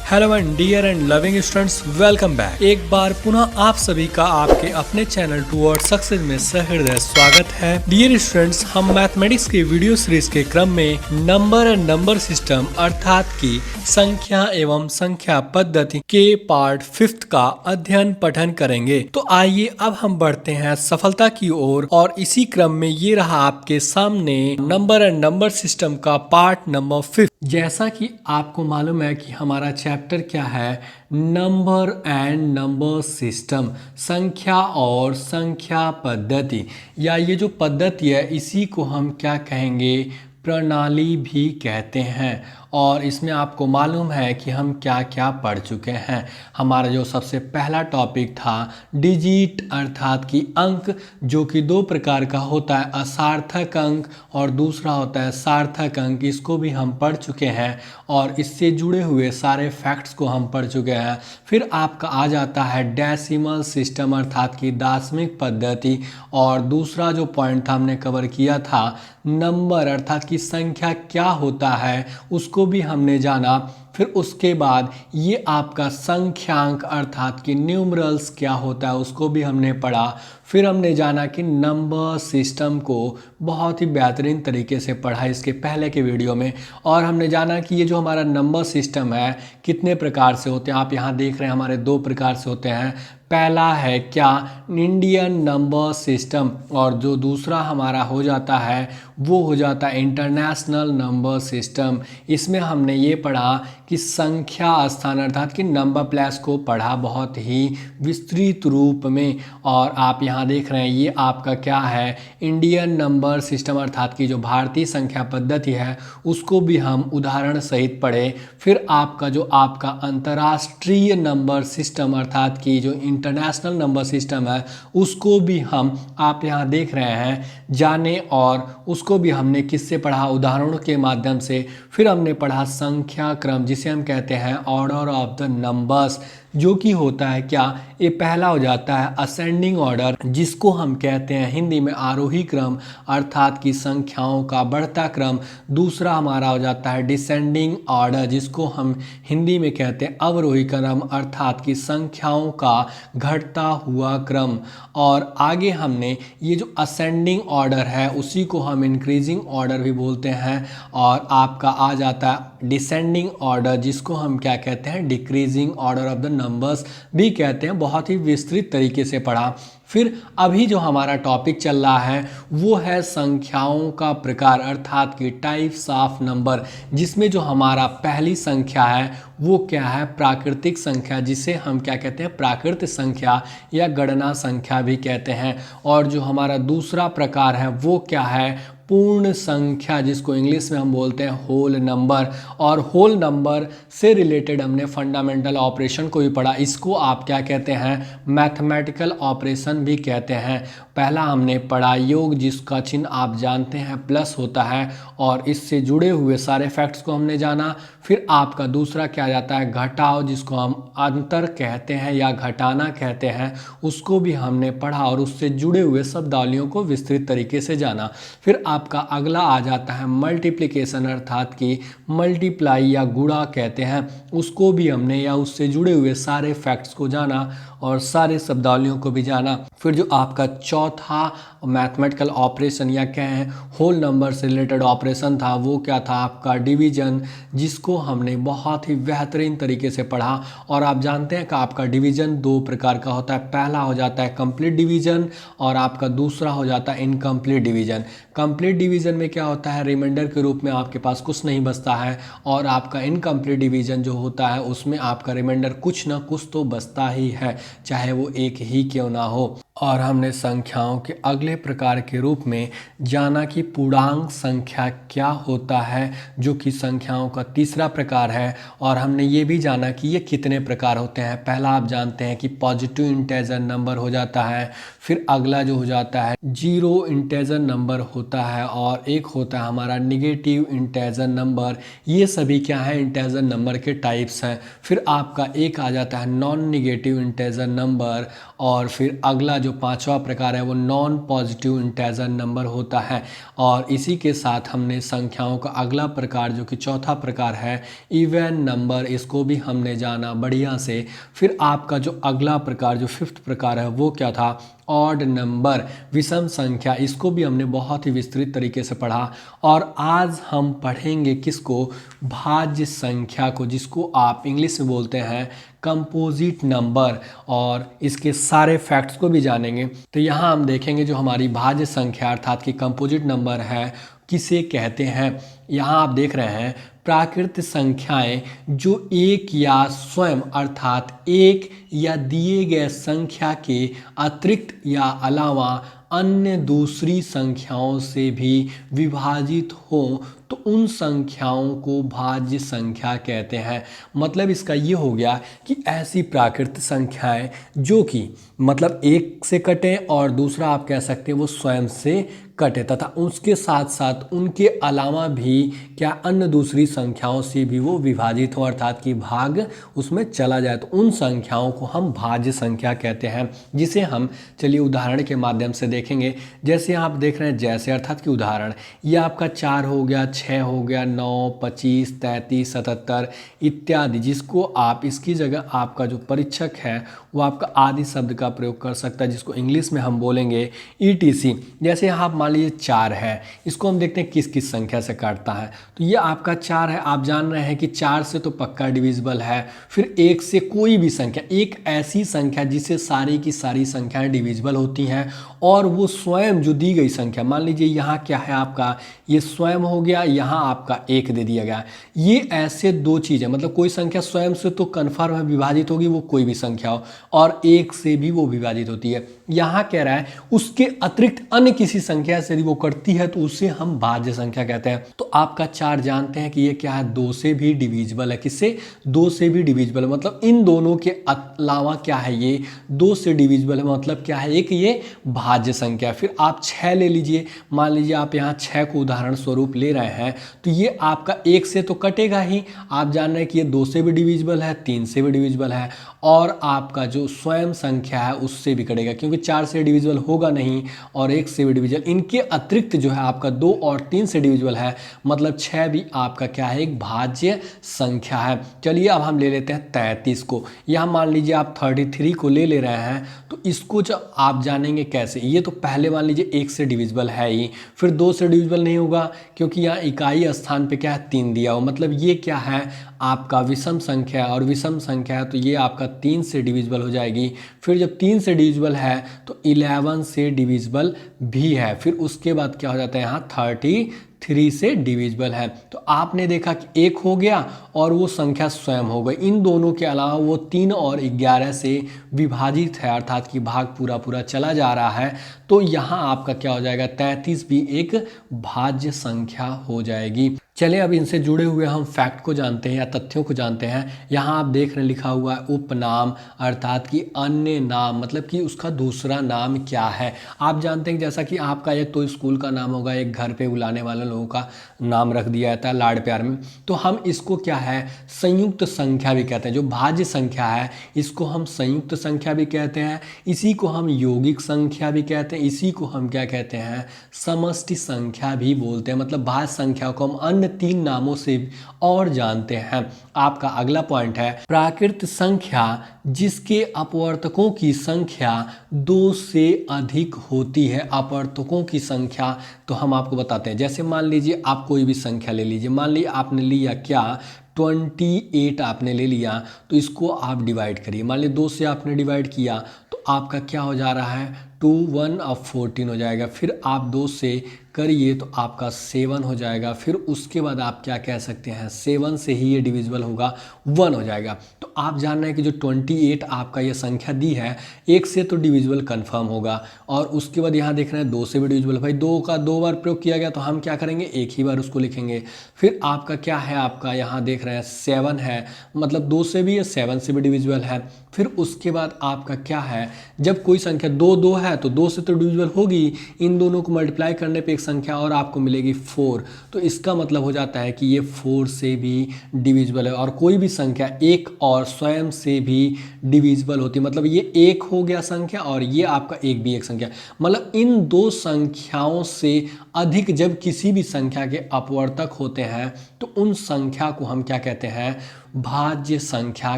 Hello and dear and loving students, welcome back. एक बार पुनः आप सभी का आपके अपने चैनल टुवर्ड सक्सेस में सहृदय स्वागत है। डियर स्टूडेंट्स, हम मैथमेटिक्स के वीडियो सीरीज के क्रम में नंबर एंड नंबर सिस्टम अर्थात की संख्या एवं संख्या पद्धति के पार्ट 5 का अध्ययन पठन करेंगे। तो आइए अब हम बढ़ते हैं सफलता की ओर और इसी क्रम में ये रहा आपके सामने नंबर एंड नंबर सिस्टम का पार्ट नंबर 5। जैसा कि आपको मालूम है कि हमारा चैप्टर क्या है, नंबर एंड नंबर सिस्टम, संख्या और संख्या पद्धति, या ये जो पद्धति है इसी को हम क्या कहेंगे, प्रणाली भी कहते हैं। और इसमें आपको मालूम है कि हम क्या क्या पढ़ चुके हैं। हमारा जो सबसे पहला टॉपिक था डिजिट अर्थात कि अंक, जो कि दो प्रकार का होता है, असार्थक अंक और दूसरा होता है सार्थक अंक। इसको भी हम पढ़ चुके हैं और इससे जुड़े हुए सारे फैक्ट्स को हम पढ़ चुके हैं। फिर आपका आ जाता है डेसिमल सिस्टम अर्थात कि दाशमिक पद्धति, और दूसरा जो पॉइंट था हमने कवर किया था नंबर अर्थात कि संख्या क्या होता है, उसको भी हमने जाना। फिर उसके बाद ये आपका संख्यांक अर्थात कि न्यूमरल्स क्या होता है उसको भी हमने पढ़ा। फिर हमने जाना कि नंबर सिस्टम को बहुत ही बेहतरीन तरीके से पढ़ा इसके पहले के वीडियो में, और हमने जाना कि ये जो हमारा नंबर सिस्टम है कितने प्रकार से होते हैं। आप यहाँ देख रहे हैं हमारे दो प्रकार से होते हैं। पहला है क्या, इंडियन नंबर सिस्टम, और जो दूसरा हमारा हो जाता है वो हो जाता है इंटरनेशनल नंबर सिस्टम। इसमें हमने ये पढ़ा कि संख्या स्थान अर्थात कि नंबर प्लेस को पढ़ा बहुत ही विस्तृत रूप में। और आप यहाँ देख रहे हैं ये आपका क्या है, इंडियन नंबर सिस्टम अर्थात कि जो भारतीय संख्या पद्धति है उसको भी हम उदाहरण सहित पढ़े। फिर आपका जो आपका अंतर्राष्ट्रीय नंबर सिस्टम अर्थात कि जो इंटरनेशनल नंबर सिस्टम है उसको भी हम आप यहाँ देख रहे हैं जाने, और उसको भी हमने किससे पढ़ा, उदाहरणों के माध्यम से। फिर हमने पढ़ा संख्या क्रम जिसे हम कहते हैं ऑर्डर ऑफ द नंबर्स, जो कि होता है क्या, ये पहला हो जाता है असेंडिंग ऑर्डर जिसको हम कहते हैं हिंदी में आरोही क्रम अर्थात कि संख्याओं का बढ़ता क्रम। दूसरा हमारा हो जाता है डिसेंडिंग ऑर्डर जिसको हम हिंदी में कहते हैं अवरोही क्रम अर्थात कि संख्याओं का घटता हुआ क्रम। और आगे हमने ये जो असेंडिंग ऑर्डर है उसी को हम इंक्रीजिंग ऑर्डर भी बोलते हैं। और आपका आ जाता है डिसेंडिंग ऑर्डर जिसको हम क्या कहते हैं, decreasing order of the numbers भी कहते हैं। बहुत ही विस्तृत तरीके से पढ़ा। फिर अभी जो हमारा टॉपिक चल रहा है वो है संख्याओं का प्रकार अर्थात कि टाइप्स ऑफ नंबर, जिसमें जो हमारा पहली संख्या है वो क्या है, प्राकृतिक संख्या, जिसे हम क्या कहते हैं, प्राकृत संख्या या गणना संख्या भी कहते हैं। और जो हमारा दूसरा प्रकार है वो क्या है, पूर्ण संख्या, जिसको इंग्लिश में हम बोलते हैं होल नंबर। और होल नंबर से रिलेटेड हमने फंडामेंटल ऑपरेशन को भी पढ़ा। इसको आप क्या कहते हैं, मैथमेटिकल ऑपरेशन भी कहते हैं। पहला हमने पढ़ा योग जिसका चिन्ह आप जानते हैं प्लस होता है, और इससे जुड़े हुए सारे फैक्ट्स को हमने जाना। फिर आपका दूसरा क्या जाता है, घटाव, जिसको हम अंतर कहते हैं या घटाना कहते हैं, उसको भी हमने पढ़ा और उससे जुड़े हुए शब्दावलियों को विस्तृत तरीके से जाना। फिर आपका अगला आ जाता है मल्टीप्लिकेशन अर्थात कि मल्टीप्लाई या गुणा कहते हैं, उसको भी हमने या उससे जुड़े हुए सारे फैक्ट्स को जाना और सारे शब्दावलियों को भी जाना। फिर जो आपका चौथा मैथमेटिकल ऑपरेशन या कहें होल नंबर से रिलेटेड ऑपरेशन था वो क्या था, आपका डिवीजन, जिसको हमने बहुत ही बेहतरीन तरीके से पढ़ा। और आप जानते हैं कि आपका डिवीजन दो प्रकार का होता है। पहला हो जाता है कंप्लीट डिवीजन और आपका दूसरा हो जाता है इनकम्प्लीट डिवीजन। कंप्लीट डिवीजन में क्या होता है, रिमाइंडर के रूप में आपके पास कुछ नहीं बचता है, और आपका इनकम्प्लीट डिवीजन जो होता है उसमें आपका रिमाइंडर कुछ ना कुछ तो बचता ही है, चाहे वो एक ही क्यों ना हो। और हमने संख्याओं के अगले प्रकार के रूप में जाना कि पूर्णांक संख्या क्या होता है, जो कि संख्याओं का तीसरा प्रकार है। और हमने ये भी जाना कि ये कितने प्रकार होते हैं। पहला आप जानते हैं कि पॉजिटिव इंटेजर नंबर हो जाता है, फिर अगला जो हो जाता है जीरो इंटेजर नंबर होता है, और एक होता है हमारा निगेटिव इंटेजर नंबर। ये सभी क्या है, इंटेजर नंबर के टाइप्स हैं। फिर आपका एक आ जाता है नॉन निगेटिव इंटेजर नंबर, और फिर अगला जो जो पांचवा प्रकार है वो नॉन पॉजिटिव इंटीजर नंबर होता है। और इसी के साथ हमने संख्याओं का अगला प्रकार जो कि चौथा प्रकार है इवन नंबर, इसको भी हमने जाना बढ़िया से। फिर आपका जो अगला प्रकार जो फिफ्थ प्रकार है वो क्या था, ऑड नंबर, विषम संख्या, इसको भी हमने बहुत ही विस्तृत तरीके से पढ़ा। और आज हम पढ़ेंगे किसको, भाज्य संख्या को, जिसको आप इंग्लिश में बोलते हैं कंपोजिट नंबर, और इसके सारे फैक्ट्स को भी जानेंगे। तो यहाँ हम देखेंगे जो हमारी भाज्य संख्या अर्थात कि कंपोजिट नंबर है किसे कहते हैं। यहाँ आप देख रहे हैं प्राकृत संख्याएं जो एक या स्वयं अर्थात एक या दिए गए संख्या के अतिरिक्त या अलावा अन्य दूसरी संख्याओं से भी विभाजित हो तो उन संख्याओं को भाज्य संख्या कहते हैं। मतलब इसका ये हो गया कि ऐसी प्राकृत संख्याएं जो कि मतलब एक से कटे और दूसरा आप कह सकते हैं वो स्वयं से कटे, तथा उसके साथ साथ उनके अलावा भी क्या अन्य दूसरी संख्याओं से भी वो विभाजित हो अर्थात कि भाग उसमें चला जाए, तो उन संख्याओं को हम भाज्य संख्या कहते हैं। जिसे हम चलिए उदाहरण के माध्यम से देखेंगे। जैसे आप देख रहे हैं जैसे अर्थात कि उदाहरण, ये आपका 4 हो गया, 6 हो गया, 9, 25, 33, 77 इत्यादि, जिसको आप इसकी जगह आपका जो परीक्षक है वो आपका आदि शब्द का प्रयोग कर सकता है, जिसको इंग्लिश में हम बोलेंगे ETC। जैसे आप मान लीजिए 4 है, इसको हम देखते हैं किस किस संख्या से काटता है। तो ये आपका 4 है, आप जान रहे हैं कि 4 से तो पक्का डिविजिबल है। फिर 1 से कोई भी संख्या, एक ऐसी संख्या जिससे सारी की सारी संख्याएं डिविजिबल होती हैं और वो स्वयं जो दी गई संख्या, मान लीजिए यहाँ क्या है आपका, ये स्वयं हो गया, यहाँ आपका 1 दे दिया गया। ये ऐसे दो चीज़ें, मतलब कोई संख्या स्वयं से तो कन्फर्म है विभाजित होगी, वो कोई भी संख्या हो, और 1 से भी वो विभाजित होती है। यहाँ कह रहा है उसके अतिरिक्त अन्य किसी संख्या से यदि वो करती है तो उसे हम भाज्य संख्या कहते हैं। तो आपका 4 जानते हैं कि ये क्या है, 2 से भी डिविजिबल है। किससे, 2 से भी डिविजिबल है, मतलब इन दोनों के अलावा क्या है, ये 2 से डिविजिबल है, मतलब क्या है, एक ये भाज्य संख्या। फिर आप 6 ले लीजिए, मान लीजिए आप यहाँ 6 को उदाहरण स्वरूप ले रहे हैं, तो ये आपका 1 से तो कटेगा ही, आप जान रहे हैं कि ये 2 से भी डिविजिबल है, 3 से भी डिविजिबल है, और आपका जो स्वयं संख्या है उससे भी कटेगा, क्योंकि 4 से डिविजिबल होगा नहीं और 1 से भी डिविजिबल। इनके अतिरिक्त जो है आपका 2 और 3 से डिविजिबल है, मतलब 6 भी आपका क्या है, एक भाज्य संख्या है। चलिए अब हम ले लेते हैं 33 को। यहाँ मान लीजिए आप 33 को ले रहे हैं, तो इसको जब आप जानेंगे कैसे, ये तो पहले मान लीजिए 1 से डिविजिबल है ही, फिर 2 से डिविजिबल नहीं होगा क्योंकि यहाँ इकाई स्थान पे क्या है, 3 दिया हो, मतलब ये क्या है आपका विषम संख्या, और विषम संख्या है तो ये आपका 3 से डिविजिबल हो जाएगी। फिर जब 3 से डिविजिबल है तो 11 से डिविजिबल भी है। फिर उसके बाद क्या हो जाता है, यहाँ 33 से डिविजिबल है। तो आपने देखा कि 1 हो गया और वो संख्या स्वयं हो गई। इन दोनों के अलावा वो 3 और 11 से विभाजित है, अर्थात कि भाग पूरा पूरा चला जा रहा है। तो यहाँ आपका क्या हो जाएगा, 33 भी एक भाज्य संख्या हो जाएगी। चलिए अब इनसे जुड़े हुए हम फैक्ट को जानते हैं या तथ्यों को जानते हैं। यहाँ आप देख रहे हैं लिखा हुआ है उपनाम, अर्थात कि अन्य नाम, मतलब कि उसका दूसरा नाम क्या है। आप जानते हैं कि जैसा कि आपका एक तो स्कूल का नाम होगा, एक घर पे बुलाने वाले लोगों का नाम रख दिया जाता है लाड प्यार में, तो हम इसको क्या है, संयुक्त संख्या भी कहते हैं। जो भाज्य संख्या है इसको हम संयुक्त संख्या भी कहते हैं, इसी को हम यौगिक संख्या भी कहते हैं, इसी को हम क्या कहते हैं, समष्टि संख्या भी बोलते हैं। मतलब भाज्य संख्या को हम अन्य 3 नामों से और जानते हैं। आपका अगला पॉइंट है प्राकृत संख्या जिसके अपवर्तकों की संख्या 2 से अधिक होती है। अपवर्तकों की संख्या तो हम आपको बताते हैं। जैसे मान लीजिए आप कोई भी संख्या ले लीजिए, मान लीजिए आपने लिया क्या, 28 आपने ले लिया, तो इसको आप डिवाइड करिए। मान लीजिए 2 से आपने डिवाइड किया तो आपका क्या हो जा रहा है, 2 1 अब 14 हो जाएगा। फिर आप 2 से करिए तो आपका 7 हो जाएगा। फिर उसके बाद आप क्या कह सकते हैं, 7 से ही ये डिविजिबल होगा, 1 हो जाएगा। तो आप जान रहे हैं कि जो 28 आपका ये संख्या दी है, 1 से तो डिविजिबल कंफर्म होगा, और उसके बाद यहाँ देख रहे हैं 2 से भी डिविजिबल। भाई 2 का 2 बार प्रयोग किया गया तो हम क्या करेंगे, एक ही बार उसको लिखेंगे। फिर आपका क्या है, आपका यहाँ देख रहे हैं 7 है, मतलब 2 से भी है, 7 से भी डिविजिबल है। फिर उसके बाद आपका क्या है, जब कोई संख्या 2 2 है तो 2 से तो डिविजिबल होगी, इन दोनों को मल्टीप्लाई करने पे एक संख्या और आपको मिलेगी 4, तो इसका मतलब हो जाता है कि ये 4 से भी डिविजिबल है। और कोई भी संख्या 1 और और स्वयं से भी डिविजिबल होती है। मतलब ये एक हो गया संख्या और ये आपका एक भी एक संख्या, मतलब इन दो संख्याओं से अधिक जब किसी भी संख्या के अपवर्तक होते हैं तो उन संख्या को हम क्या कहते हैं, भाज्य संख्या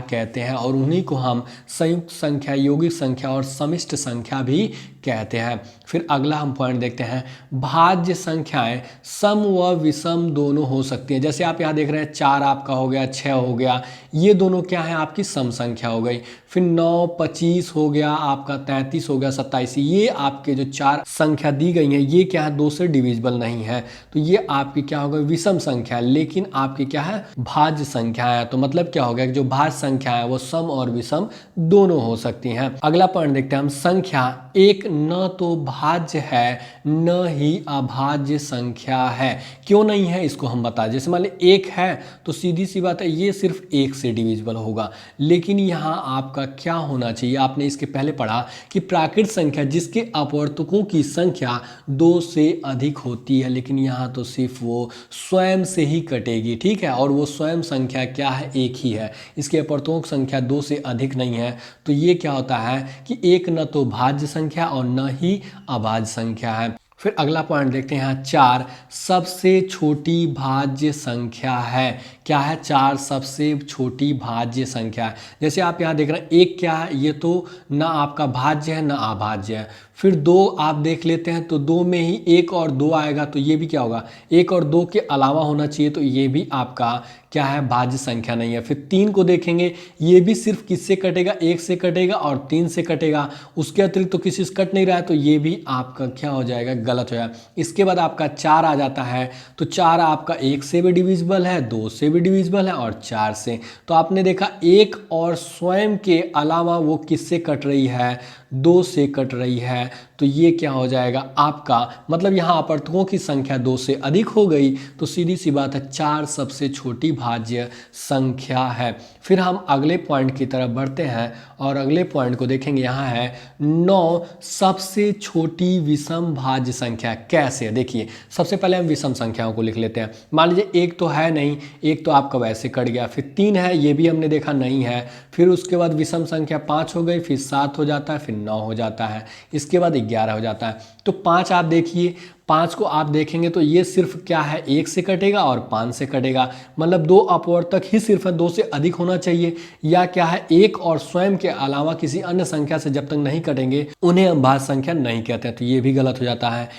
कहते हैं, और उन्हीं को हम संयुक्त संख्या, यौगिक संख्या और समिष्ट संख्या भी कहते हैं। फिर अगला हम पॉइंट देखते हैं, भाज्य संख्याएं सम व विषम दोनों हो सकती हैं। जैसे आप यहाँ देख रहे हैं 4 आपका हो गया, 6 हो गया, ये दोनों क्या है, आपकी सम संख्या हो गई। फिर 9, 25 हो गया आपका, 33 हो गया, 27, ये आपके जो 4 संख्या दी गई हैं ये क्या है, 2 से डिविजिबल नहीं है, तो ये आपकी क्या होगा, विषम संख्या, लेकिन आपकी क्या है, भाज्य संख्या है। तो मतलब क्या हो गया कि जो भाज्य संख्या है वो सम और विषम दोनों हो सकती हैं। अगला पॉइंट देखते हैं हम, संख्या एक न तो भाज्य है न ही अभाज्य संख्या है। क्यों नहीं है इसको हम बता, जैसे मान लीजिए 1 है तो सीधी सी बात है ये सिर्फ 1 से डिविजिबल होगा, लेकिन यहाँ आपका क्या होना चाहिए, आपने इसके पहले पढ़ा कि प्राकृत संख्या जिसके अपवर्तकों की संख्या 2 से अधिक होती है, लेकिन यहाँ तो सिर्फ वो स्वयं से ही कटेगी, ठीक है, और वो स्वयं संख्या क्या है, एक ही है, इसके अपवर्तकों की संख्या 2 से अधिक नहीं है। तो ये क्या होता है कि एक न तो भाज्य संख्या और न ही अभाज्य संख्या है। फिर अगला पॉइंट देखते हैं यहाँ, 4 सबसे छोटी भाज्य संख्या है। क्या है, 4 सबसे छोटी भाज्य संख्या है। जैसे आप यहाँ देख रहे हैं 1 क्या है, ये तो ना आपका भाज्य है ना अभाज्य है। फिर 2 आप देख लेते हैं तो 2 में ही 1 और 2 आएगा, तो ये भी क्या होगा, 1 और 2 के अलावा होना चाहिए, तो ये भी आपका क्या है, भाज्य संख्या नहीं है। फिर 3 को देखेंगे, ये भी सिर्फ किससे कटेगा, 1 से कटेगा और 3 से कटेगा, उसके अतिरिक्त तो किसी से कट नहीं रहा है, तो ये भी आपका क्या हो जाएगा, गलत हो जाएगा। इसके बाद आपका 4 आ जाता है, तो 4 आपका 1 से भी डिविजिबल है, 2 से भी डिविजिबल है और 4 से। तो आपने देखा 1 और स्वयं के अलावा वो किससे कट रही है, 2 से कट रही है, तो ये क्या हो जाएगा आपका, मतलब यहाँ अपवर्तकों की संख्या 2 से अधिक हो गई, तो सीधी सी बात है 4 सबसे छोटी भाज्य संख्या है। फिर हम अगले पॉइंट की तरफ बढ़ते हैं और अगले पॉइंट को देखेंगे, यहाँ है 9 सबसे छोटी विषम भाज्य संख्या। कैसे, देखिए सबसे पहले हम विषम संख्याओं को लिख लेते हैं। मान लीजिए 1 तो है नहीं, 1 तो आपका वैसे कट गया, फिर 3 है, ये भी हमने देखा नहीं है, फिर उसके बाद विषम संख्या 5 हो गई, फिर 7 हो जाता है, फिर 9 हो जाता है, इसके बाद 11 हो जाता है। तो 5 आप देखिए, 5 को आप देखेंगे तो ये सिर्फ क्या है, 1 से कटेगा और 5 से कटेगा, मतलब 2 अपवर्तक ही सिर्फ है, 2 से अधिक होना चाहिए, या क्या है 1 और स्वयं के अलावा किसी अन्य संख्या से जब तक नहीं कटेंगे उन्हें हम भाज्य संख्या नहीं कहते हैं, तो ये भी गलत हो जाता है।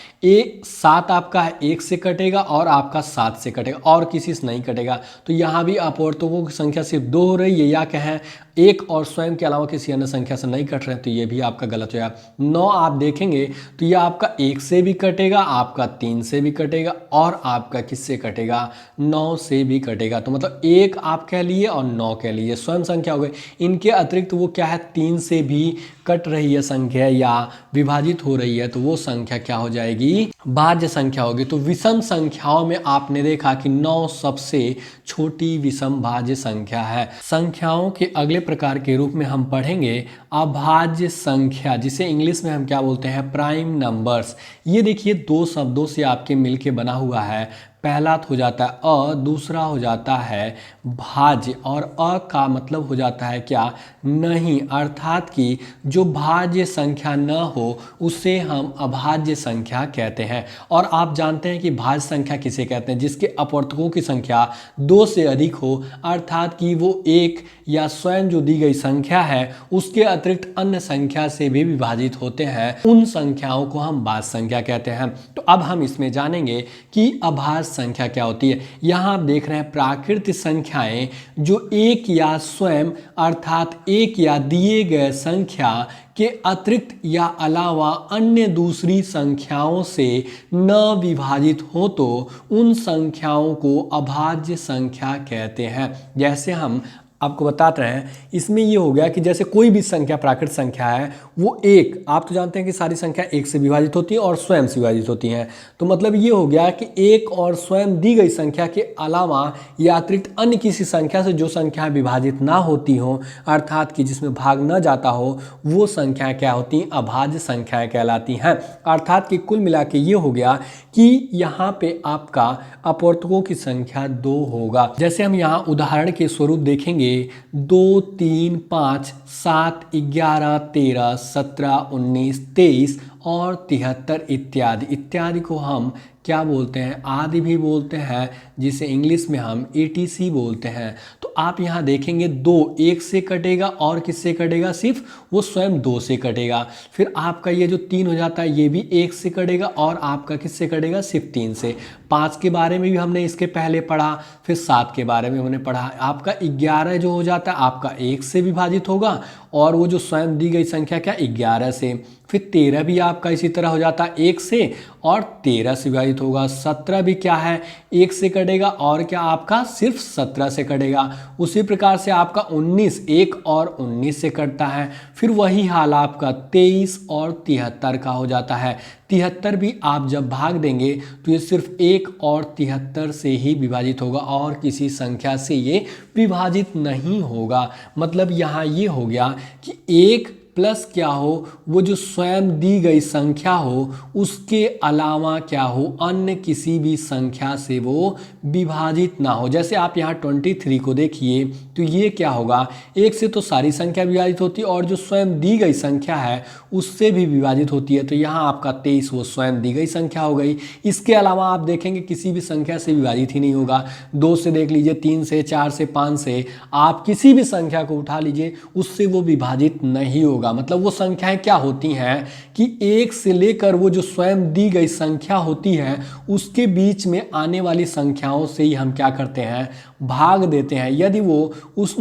7 आपका है, 1 से कटेगा और आपका 7 से कटेगा और किसी से नहीं कटेगा, तो यहाँ भी अपवर्तकों की संख्या सिर्फ 2 हो रही है, या कहें 1 और स्वयं के अलावा किसी अन्य संख्या से नहीं कट रहे हैं, तो ये भी आपका गलत हो जाएगा। 9 आप देखेंगे तो ये आपका 1 से भी कटेगा, आपका 3 से भी कटेगा और आपका किससे कटेगा, 9 से भी कटेगा। तो मतलब 1 आप कह लिए और 9 कह लिए, स्वयं संख्या हो गई। इनके अतिरिक्त वो क्या है, 3 से भी कट रही है संख्या या विभाजित हो रही है, तो वो संख्या क्या हो जाएगी, भाज्य संख्या होगी। तो विषम संख्याओं में आपने देखा कि 9 सबसे छोटी विषम भाज्य संख्या है। संख्याओं के अगले प्रकार के रूप में हम पढ़ेंगे अभाज्य संख्या, जिसे इंग्लिश में हम क्या बोलते हैं, प्राइम नंबर्स। ये देखिए 2 शब्दों से आपके मिलके बना हुआ है, पहला हो जाता है अ, दूसरा हो जाता है भाज्य, और अ का मतलब हो जाता है क्या, नहीं, अर्थात कि जो भाज्य संख्या न हो उसे हम अभाज्य संख्या कहते हैं। और आप जानते हैं कि भाज्य संख्या किसे कहते हैं, जिसके अपवर्तकों की संख्या 2 से अधिक हो, अर्थात कि वो 1 या स्वयं जो दी गई संख्या है उसके अतिरिक्त अन्य संख्या से भी विभाजित होते हैं, उन संख्याओं को हम भाज्य संख्या कहते हैं। तो अब हम इसमें जानेंगे कि अभाज्य संख्या क्या होती है। यहाँ आप देख रहे हैं प्राकृतिक संख्याएं जो 1 या स्वयं अर्थात 1 या दिए गए संख्या के अतिरिक्त या अलावा अन्य दूसरी संख्याओं से न विभाजित हो तो उन संख्याओं को अभाज्य संख्या कहते हैं। जैसे हम आपको बताते हैं, इसमें ये हो गया कि जैसे कोई भी संख्या प्राकृतिक संख्या है वो 1, आप तो जानते हैं कि सारी संख्या 1 से विभाजित होती है और स्वयं से विभाजित होती हैं, तो मतलब ये हो गया कि 1 और स्वयं दी गई संख्या के अलावा या अतिरिक्त अन्य किसी संख्या से जो संख्या विभाजित ना होती हो, अर्थात कि जिसमें भाग न जाता हो, वो संख्या क्या होती हैं, अभाज्य संख्याएं कहलाती हैं। अर्थात कि कुल मिला के ये हो गया कि यहाँ पे आपका अपवर्तकों की संख्या 2 होगा। जैसे हम यहाँ उदाहरण के स्वरूप देखेंगे 2, 3, 5, 7, 11, 13, 17, 19, 23 और 73 इत्यादि इत्यादि को हम क्या बोलते हैं, आदि भी बोलते हैं, जिसे इंग्लिश में हम etc बोलते हैं। तो आप यहाँ देखेंगे 2 1 से कटेगा और किससे कटेगा, सिर्फ वो स्वयं 2 से कटेगा। फिर आपका ये जो 3 हो जाता है ये भी 1 से कटेगा और आपका किससे कटेगा, सिर्फ 3 से। 5 के बारे में भी हमने इसके पहले पढ़ा, फिर 7 के बारे में हमने पढ़ा। आपका 11 जो हो जाता है आपका 1 से विभाजित होगा और वो जो स्वयं दी गई संख्या क्या, 11 से। फिर 13 भी आपका इसी तरह हो जाता है 1 से और 13 से विभाजित होगा। 17 भी क्या है, 1 से कटेगा और क्या आपका सिर्फ 17 से कटेगा। उसी प्रकार से आपका 19 1 और 19 से कटता है। फिर वही हाल आपका 23 और 73 का हो जाता है। 73 भी आप जब भाग देंगे तो ये सिर्फ 1 और 73 से ही विभाजित होगा और किसी संख्या से ये विभाजित नहीं होगा। मतलब यहाँ ये हो गया कि 1 प्लस क्या हो, वो जो स्वयं दी गई संख्या हो उसके अलावा क्या हो, अन्य किसी भी संख्या से वो विभाजित ना हो। जैसे आप यहाँ 23 को देखिए तो ये क्या होगा, 1 से तो सारी संख्या विभाजित होती है और जो स्वयं दी गई संख्या है उससे भी विभाजित होती है। तो यहाँ आपका 23 वो स्वयं दी गई संख्या हो गई। इसके अलावा आप देखेंगे किसी भी संख्या से विभाजित ही नहीं होगा। 2 से देख लीजिए, 3 से, 4 से, 5 से, आप किसी भी संख्या को उठा लीजिए उससे वो विभाजित नहीं होगा। मतलब वो संख्याएं क्या होती हैं कि 1 से लेकर वो जो स्वयं दी गई संख्या होती है उसके बीच में आने वाली संख्याओं से ही हम क्या करते हैं, भाग देते हैं। यदि वो उस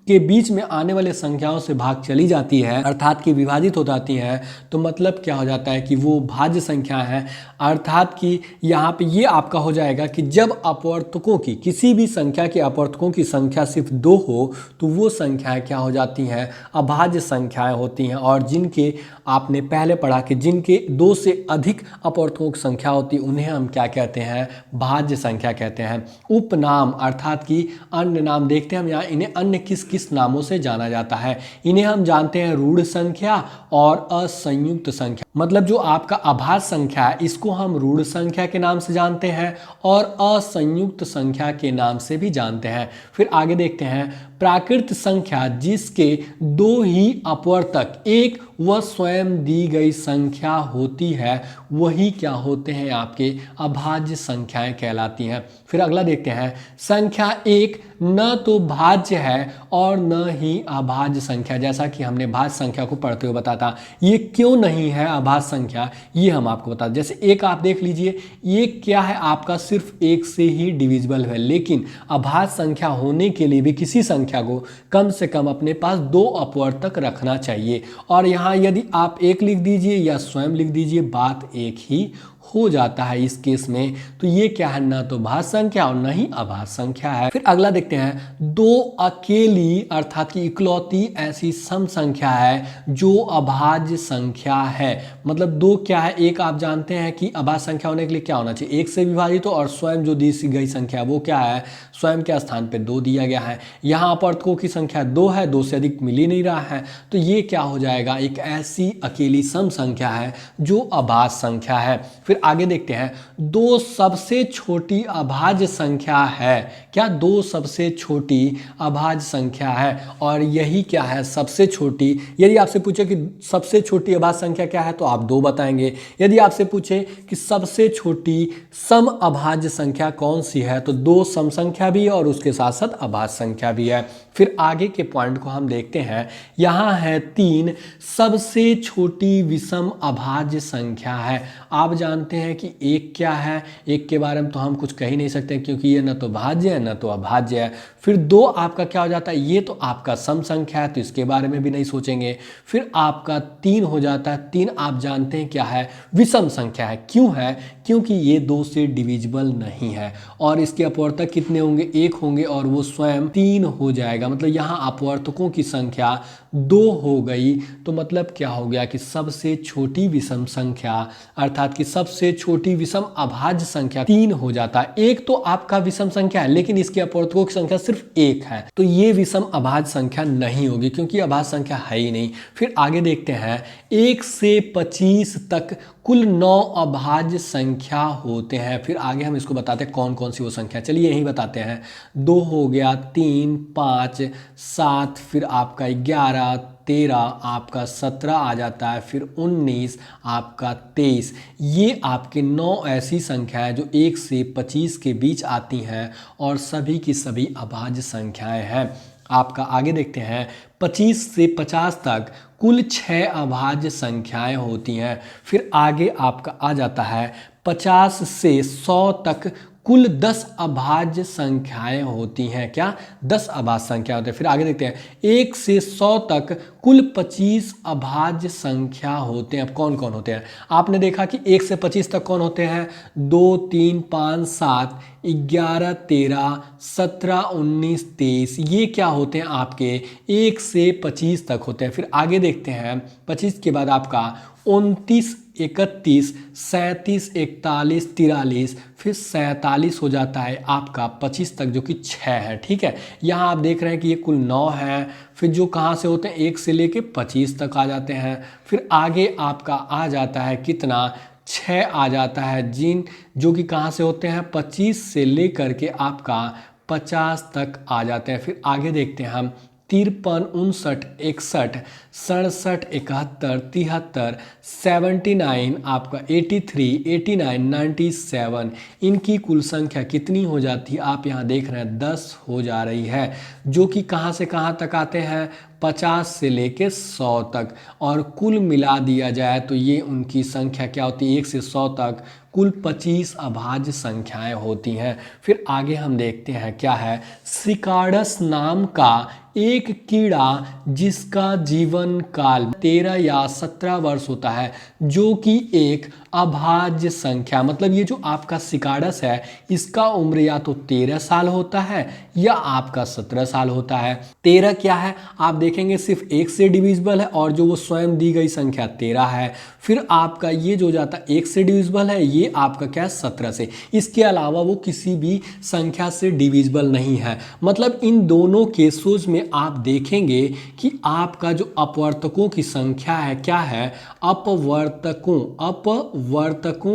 के बीच में आने वाले संख्याओं से भाग चली जाती है, अर्थात कि विभाजित हो जाती है, तो मतलब क्या हो जाता है कि वो भाज्य संख्या है। अर्थात कि यहाँ पे ये आपका हो जाएगा कि जब अपवर्तकों की, किसी भी संख्या के अपवर्तकों की संख्या सिर्फ 2 हो तो वो संख्याएं क्या हो जाती हैं, अभाज्य संख्याएं होती हैं। और जिनके आपने पहले पढ़ा कि जिनके 2 से अधिक अपवर्तकों की संख्या होती है उन्हें हम क्या कहते हैं, भाज्य संख्या कहते हैं। उपनाम अर्थात कि अन्य नाम देखते हैं हम यहाँ, इन्हें अन्य किस किस नामों से जाना जाता है। इन्हें हम जानते हैं रूढ़ संख्या और असंयुक्त संख्या। मतलब जो आपका अभाज्य संख्या है इसको हम रूढ़ संख्या के नाम से जानते हैं और असंयुक्त संख्या के नाम से भी जानते हैं। फिर आगे देखते हैं प्राकृत संख्या जिसके 2 ही अपवर्तक, एक वह स्वयं दी गई संख्या होती है, वही क्या होते हैं, आपके अभाज्य संख्याएं कहलाती हैं। फिर अगला देखते हैं संख्या 1 न तो भाज्य है और न ही अभाज्य संख्या। जैसा कि हमने भाज्य संख्या को पढ़ते हुए बताया, ये क्यों नहीं है अभाज्य संख्या, ये हम आपको बता। जैसे 1 आप देख लीजिए, ये क्या है आपका सिर्फ 1 से ही डिविजिबल है, लेकिन अभाज्य संख्या होने के लिए भी किसी संख्या को कम से कम अपने पास 2 अपवर्तक रखना चाहिए। और यहाँ यदि आप 1 लिख दीजिए या स्वयं लिख दीजिए, बात एक ही हो जाता है इस केस में। तो ये क्या है, ना तो भाज्य संख्या और न ही अभाज्य संख्या है। फिर अगला देखते हैं 2 अकेली अर्थात कि इकलौती ऐसी सम संख्या है जो अभाज्य संख्या है। मतलब 2 क्या है, एक आप जानते हैं कि अभाज्य संख्या होने के लिए क्या होना चाहिए, 1 से विभाजित हो और स्वयं जो दी गई संख्या वो क्या है, स्वयं के स्थान पे 2 दिया गया है। यहाँ अपवर्तकों की संख्या 2 है, 2 से अधिक मिल ही नहीं रहा है, तो ये क्या हो जाएगा, एक ऐसी अकेली सम संख्या है जो अभाज्य संख्या है। फिर आगे देखते हैं 2 सबसे छोटी अभाज्य संख्या है। क्या 2 सबसे छोटी अभाज्य संख्या है, और यही क्या है सबसे छोटी। यदि आपसे पूछे कि सबसे छोटी अभाज्य संख्या क्या है तो आप 2 बताएंगे। यदि आपसे पूछे कि सबसे छोटी सम अभाज्य संख्या कौन सी है तो 2 सम संख्या भी है और उसके साथ साथ अभाज्य संख्या भी है। फिर आगे के पॉइंट को हम देखते हैं, यहाँ है 3 सबसे छोटी विषम अभाज्य संख्या है। आप जानते हैं कि 1 क्या है, 1 के बारे में तो हम कुछ कह ही नहीं सकते क्योंकि ये न तो भाज्य है न तो अभाज्य है। फिर 2 आपका क्या हो जाता है, ये तो आपका सम संख्या है तो इसके बारे में भी नहीं सोचेंगे। फिर आपका 3 हो जाता है, 3 आप जानते हैं क्या है, विषम संख्या है। क्यों है, क्योंकि ये 2 से डिविजिबल नहीं है और इसके अपवर्तक कितने होंगे, 1 होंगे और वो स्वयं 3 हो जाएगा। मतलब यहाँ अपवर्तकों की संख्या 2 हो गई, तो मतलब क्या हो गया कि सबसे छोटी विषम संख्या अर्थात कि सबसे छोटी विषम अभाज्य संख्या 3 हो जाता है। 1 तो आपका विषम संख्या है लेकिन इसके अपवर्तकों की संख्या सिर्फ सिर्फ एक है, तो ये विषम अभाज्य संख्या नहीं होगी क्योंकि अभाज्य संख्या है ही नहीं। फिर आगे देखते हैं, 1 से 25 तक कुल 9 अभाज्य संख्या होते हैं। फिर आगे हम इसको बताते हैं कौन कौन सी वो संख्या, चलिए यही बताते हैं। 2 हो गया, 3, 5, 7, फिर आपका 11, 13, आपका 17 आ जाता है, फिर 19, आपका 23। ये आपके 9 ऐसी संख्या है जो 1 से 25 के बीच आती हैं और सभी की सभी अभाज्य संख्याएं हैं। आपका आगे देखते हैं, 25 से 50 तक कुल 6 अभाज्य संख्याएं होती हैं। फिर आगे आपका आ जाता है 50 से 100 तक कुल 10 अभाज्य संख्याएं होती हैं। क्या? 10 अभाज्य संख्या होते हैं। फिर आगे देखते हैं, 1 से 100 तक कुल 25 अभाज्य संख्या होते हैं। अब कौन कौन होते हैं? आपने देखा कि 1 से 25 तक कौन होते हैं? 2, 3, 5, 7, 11, 13, 17, 19, 23। ये क्या होते हैं? आपके 1 से 25 तक होते हैं। फिर आगे देखते हैं, 25 के बाद आपका 29, 31, 37, 41, 43, फिर 47 हो जाता है आपका 25 तक, जो कि 6 है। ठीक है, यहाँ आप देख रहे हैं कि ये कुल 9 है। फिर जो कहाँ से होते हैं? 1 से लेके 25 तक आ जाते हैं। फिर आगे आपका आ जाता है कितना? 6 आ जाता है, जो कि कहाँ से होते हैं? 25 से लेकर के आपका 50 तक आ जाते हैं। फिर आगे देखते हैं हम, 53, 59, 61, 67, 71, 73, 79, आपका 83, 89, 97। इनकी कुल संख्या कितनी हो जाती है? आप यहाँ देख रहे हैं 10 हो जा रही है, जो कि कहाँ से कहाँ तक आते हैं? 50 से लेके 100 तक। और कुल मिला दिया जाए तो ये उनकी संख्या क्या होती है? 1 से 100 तक कुल 25 अभाज्य संख्याएं होती हैं। फिर आगे हम देखते हैं क्या है, सिकाडस नाम का एक कीड़ा जिसका जीवन काल 13 या 17 वर्ष होता है, जो कि एक अभाज्य संख्या, मतलब ये जो आपका सिकाडस है इसका उम्र या तो 13 साल होता है या आपका 17 साल होता है। 13 क्या है? आप देखेंगे सिर्फ 1 से डिविजिबल है और जो वो स्वयं दी गई संख्या 13 है। फिर आपका ये जो जाता 1 से डिविजिबल है, ये आपका क्या है? 17 से। इसके अलावा वो किसी भी संख्या से डिविजिबल नहीं है। मतलब इन दोनों केसों में आप देखेंगे कि आपका जो अपवर्तकों की संख्या है क्या है? अपवर्तकों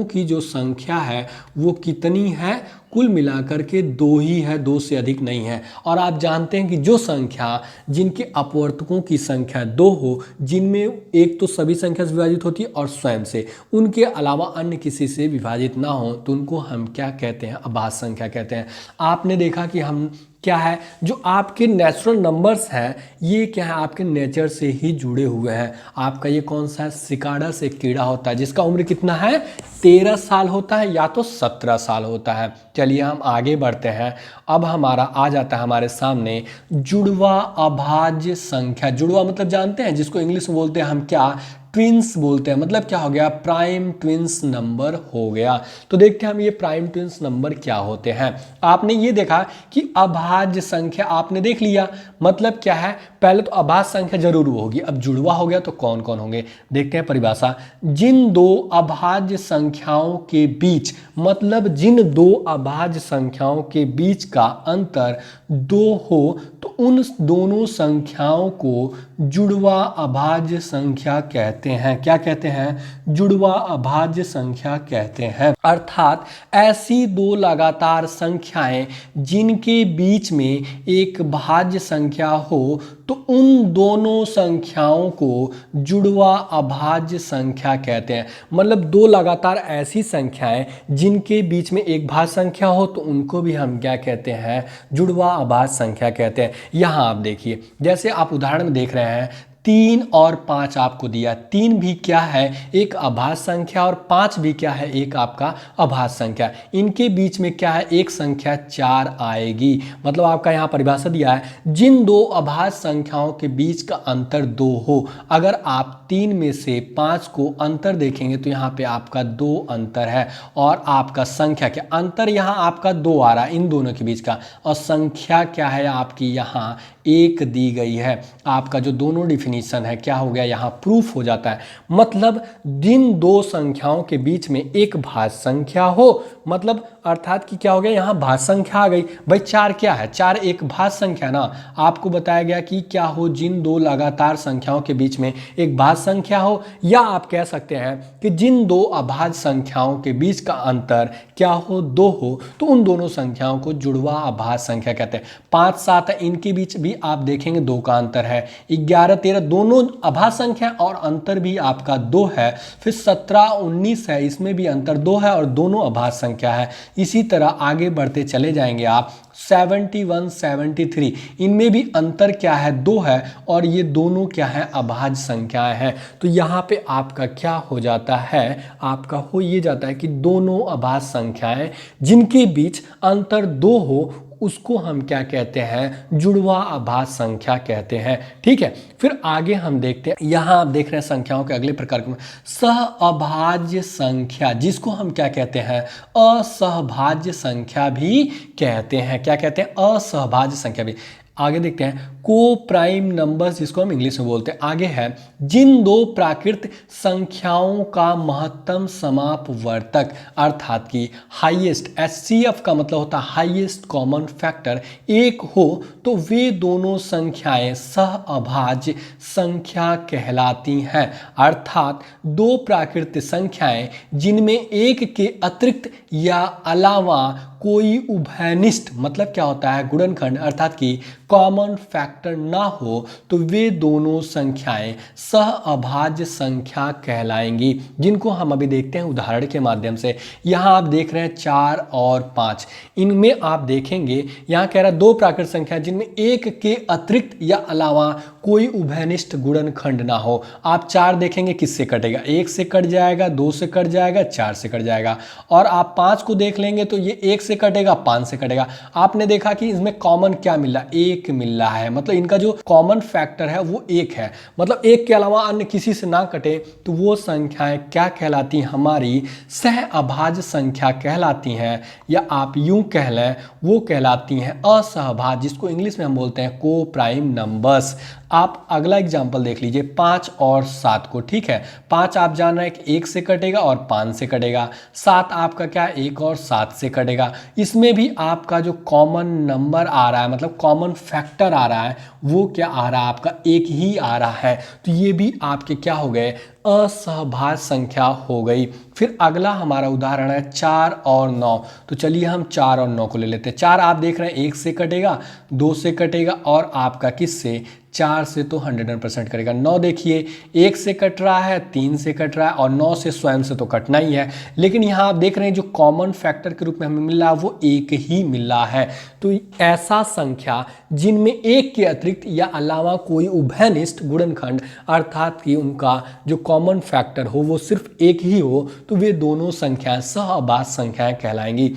की जो संख्या है वो कितनी है? कुल मिलाकर के 2 ही है, 2 से अधिक नहीं है। और आप जानते हैं कि जो संख्या जिनके अपवर्तकों की संख्या 2 हो, जिनमें एक तो सभी संख्या से विभाजित होती है और स्वयं से, उनके अलावा अन्य किसी से विभाजित ना हो, तो उनको हम क्या कहते हैं? अभाज्य संख्या कहते हैं। आपने देखा कि हम क्या है, जो आपके नेचुरल नंबर्स हैं ये क्या है? आपके नेचर से ही जुड़े हुए हैं। आपका ये कौन सा है? सिकाडस एक कीड़ा होता है जिसका उम्र कितना है? 13 साल होता है या तो 17 साल होता है। चलिए हम आगे बढ़ते हैं। अब हमारा आ जाता है हमारे सामने जुड़वा अभाज्य संख्या। जुड़वा मतलब जानते हैं, जिसको इंग्लिश में बोलते हैं हम क्या? ट्विंस बोलते हैं। मतलब क्या हो गया? प्राइम ट्विंस नंबर हो गया। तो देखते हैं हम ये प्राइम ट्विंस नंबर क्या होते हैं। आपने ये देखा कि अभाज्य संख्या आपने देख लिया, मतलब क्या है? पहले तो अभाज्य संख्या जरूर होगी, अब जुड़वा हो गया तो कौन कौन होंगे? देखते हैं परिभाषा। जिन 2 अभाज्य संख्याओं के बीच, मतलब जिन 2 अभाज्य संख्याओं के बीच का अंतर 2 हो तो उन दोनों संख्याओं को जुड़वा अभाज्य संख्या कहते हैं। क्या कहते हैं? जुड़वा अभाज्य संख्या कहते हैं। अर्थात ऐसी 2 लगातार संख्याएं जिनके बीच में एक भाज्य संख्या हो तो उन दोनों संख्याओं को जुड़वा अभाज्य संख्या कहते हैं। मतलब 2 लगातार ऐसी संख्याएं जिनके बीच में एक भाज्य संख्या हो तो उनको भी हम क्या कहते हैं? जुड़वा अभाज्य संख्या कहते हैं। यहाँ आप देखिए, जैसे आप उदाहरण में देख रहे हैं 3 और 5 आपको दिया। 3 भी क्या है? एक अभाज्य संख्या, और 5 भी क्या है? एक आपका अभाज्य संख्या। इनके बीच में क्या है? एक संख्या 4 आएगी। मतलब आपका यहाँ परिभाषा दिया है, जिन 2 अभाज्य संख्याओं के बीच का अंतर 2 हो। अगर आप 3 में से 5 को अंतर देखेंगे तो यहाँ पे आपका 2 अंतर है, और आपका संख्या क्या? अंतर यहाँ आपका 2 आ रहा है इन दोनों के बीच का, और संख्या क्या है आपकी? यहाँ 1 दी गई है। आपका जो दोनों डिफिनीशन है क्या हो गया, यहाँ प्रूफ हो जाता है। मतलब जिन दो संख्याओं के बीच में एक भाज्य संख्या हो, मतलब अर्थात कि क्या हो गया, यहाँ भाज्य संख्या आ गई। भाई 4 क्या है, 4 एक भाज्य संख्या ना। आपको बताया गया कि क्या हो, जिन दो लगातार संख्याओं के बीच में एक भाज्य संख्या हो, या आप कह सकते हैं कि जिन दो अभाज्य संख्याओं के बीच का अंतर क्या हो, 2 हो, तो उन दोनों संख्याओं को जुड़वा अभाज्य संख्या कहते हैं। 5 7 है, इनके बीच भी आप देखेंगे 2 का अंतर है। 11 13 दोनों अभाज्य संख्या और अंतर भी आपका 2 है। फिर 17 19 है, इसमें भी अंतर 2 है और दोनों अभाज्य संख्या है। इसी तरह आगे बढ़ते चले जाएंगे आप 71 73, इनमें भी अंतर क्या है, 2 है और ये दोनों क्या है, अभाज्य संख्याएं हैं। तो यहाँ पे आपका क्या हो जाता है, आपका हो ये जाता है कि दोनों अभाज्य संख्याएं जिनके बीच अंतर 2 हो उसको हम क्या कहते हैं, जुड़वा अभाज्य संख्या कहते हैं। ठीक है, फिर आगे हम देखते हैं, यहाँ आप देख रहे हैं संख्याओं के अगले प्रकार में सहअभाज्य संख्या, जिसको हम क्या कहते हैं, असहभाज्य संख्या भी कहते हैं। क्या कहते हैं, असहभाज्य संख्या भी। आगे देखते हैं को प्राइम नंबर्स, जिसको हम इंग्लिश में बोलते हैं। आगे है जिन दो प्राकृत संख्याओं का महत्तम समापवर्तक अर्थात कि हाईएस्ट, HCF का मतलब होता है हाईएस्ट कॉमन फैक्टर, एक हो तो वे दोनों संख्याएं सहअभाज्य संख्या कहलाती हैं। अर्थात दो प्राकृत संख्याएं जिनमें एक के अतिरिक्त या अलावा कोई उभयनिष्ठ, मतलब क्या होता है, गुणनखंड अर्थात कि कॉमन फैक्टर ना हो, तो वे दोनों संख्याएं सहअभाज्य संख्या कहलाएंगी, जिनको हम अभी देखते हैं उदाहरण के माध्यम से। यहाँ आप देख रहे हैं 4 और 5, इनमें आप देखेंगे यहाँ कह रहा है दो प्राकृत संख्या जिनमें एक के अतिरिक्त या अलावा कोई उभयनिष्ठ गुणनखंड ना हो। आप 4 देखेंगे किससे कटेगा, 1 से कट जाएगा, 2 से कट जाएगा, 4 से कट जाएगा। और आप 5 को देख लेंगे तो ये 1 से कटेगा, 5 से कटेगा। आपने देखा कि इसमें कॉमन क्या मिल रहा है, 1 मिल रहा है, मतलब इनका जो कॉमन फैक्टर है वो 1 है। मतलब 1 के अलावा अन्य किसी से ना कटे तो वो संख्याएं क्या कहलाती हैं, हमारी सहअभाज्य संख्या कहलाती हैं, या आप यूं कह लें वो कहलाती हैं असहभाज्य, जिसको इंग्लिश में हम बोलते हैं को प्राइम नंबर्स। आप अगला एग्जाम्पल देख लीजिए 5 और 7 को। ठीक है, 5 आप जान रहे हैं कि 1 से कटेगा और 5 से कटेगा। 7 आपका क्या है, 1 और 7 से कटेगा। इसमें भी आपका जो कॉमन नंबर आ रहा है, मतलब कॉमन फैक्टर आ रहा है, वो क्या आ रहा है, आपका 1 ही आ रहा है। तो ये भी आपके क्या हो गए, असहभाज्य संख्या हो गई। फिर अगला हमारा उदाहरण है 4 और 9। तो चलिए हम 4 और 9 को ले लेते हैं। 4 आप देख रहे हैं 1 से कटेगा, 2 से कटेगा और आपका किससे, 4 से तो 100% कटेगा। 9 देखिए 1 से कट रहा है, 3 से कट रहा है और 9 से स्वयं से तो कटना ही है। लेकिन यहाँ आप देख रहे हैं जो कॉमन फैक्टर के रूप में हमें मिल रहा है वो 1 ही मिल रहा है। तो ऐसा संख्या जिनमें 1 के अतिरिक्त या अलावा कोई उभयनिष्ठ गुणनखंड अर्थात कि उनका जो कॉमन फैक्टर हो वो सिर्फ 1 ही हो, तो वे दोनों संख्याएं सहअभाज्य संख्याएं कहलाएंगी।